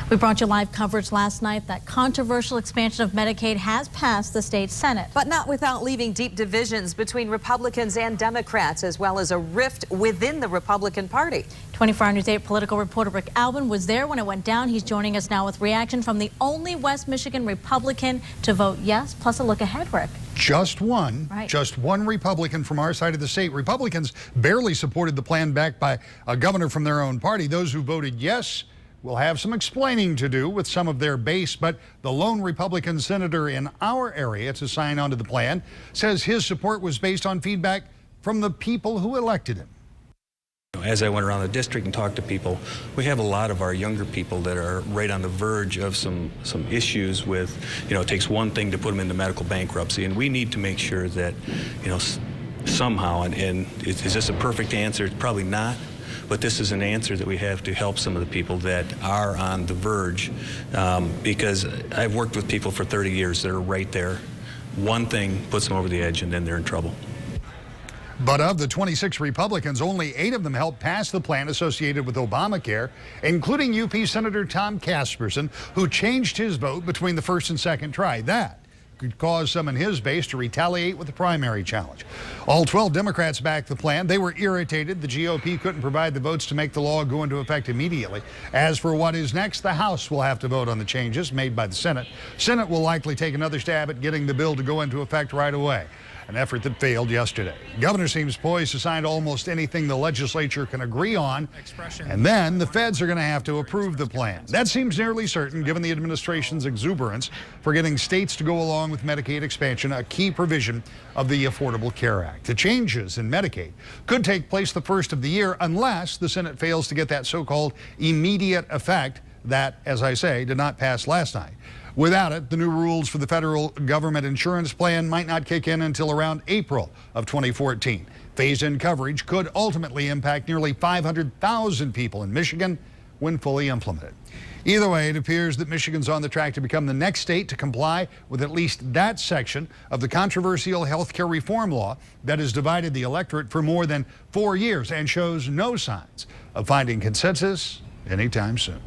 We brought you live coverage last night. That controversial expansion of Medicaid has passed the state Senate. But not without leaving deep divisions between Republicans and Democrats, as well as a rift within the Republican Party. 24-Hour News 8 political reporter Rick Albin was there when it went down. He's joining us now with reaction from the only West Michigan Republican to vote yes, plus a look ahead, Rick. Just one. Right. Just one Republican from our side of the state. Republicans barely supported the plan backed by a governor from their own party. Those who voted yes will have some explaining to do with some of their base, but the lone Republican senator in our area to sign onto the plan says his support was based on feedback from the people who elected him. As I went around the district and talked to people, we have a lot of our younger people that are right on the verge of some issues with, it takes one thing to put them into medical bankruptcy, and we need to make sure that, somehow, and is this a perfect answer? It's probably not. But this is an answer that we have to help some of the people that are on the verge, because I've worked with people for 30 years that are right there. One thing puts them over the edge and then they're in trouble. But of the 26 Republicans, only 8 of them helped pass the plan associated with Obamacare, including UP Senator Tom Casperson, who changed his vote between the first and second try. That could cause some in his base to retaliate with the primary challenge. All 12 Democrats backed the plan. They were irritated the GOP couldn't provide the votes to make the law go into effect immediately. As for what is next, the House will have to vote on the changes made by the Senate. Senate will likely take another stab at getting the bill to go into effect right away, an effort that failed yesterday. Governor seems poised to sign almost anything the legislature can agree on, and then the feds are going to have to approve the plan. That seems nearly certain given the administration's exuberance for getting states to go along with Medicaid expansion, a key provision of the Affordable Care Act. The changes in Medicaid could take place the first of the year unless the Senate fails to get that so-called immediate effect that, as I say, did not pass last night. Without it, the new rules for the federal government insurance plan might not kick in until around April of 2014. Phased-in coverage could ultimately impact nearly 500,000 people in Michigan when fully implemented. Either way, it appears that Michigan's on the track to become the next state to comply with at least that section of the controversial health care reform law that has divided the electorate for more than 4 years and shows no signs of finding consensus anytime soon.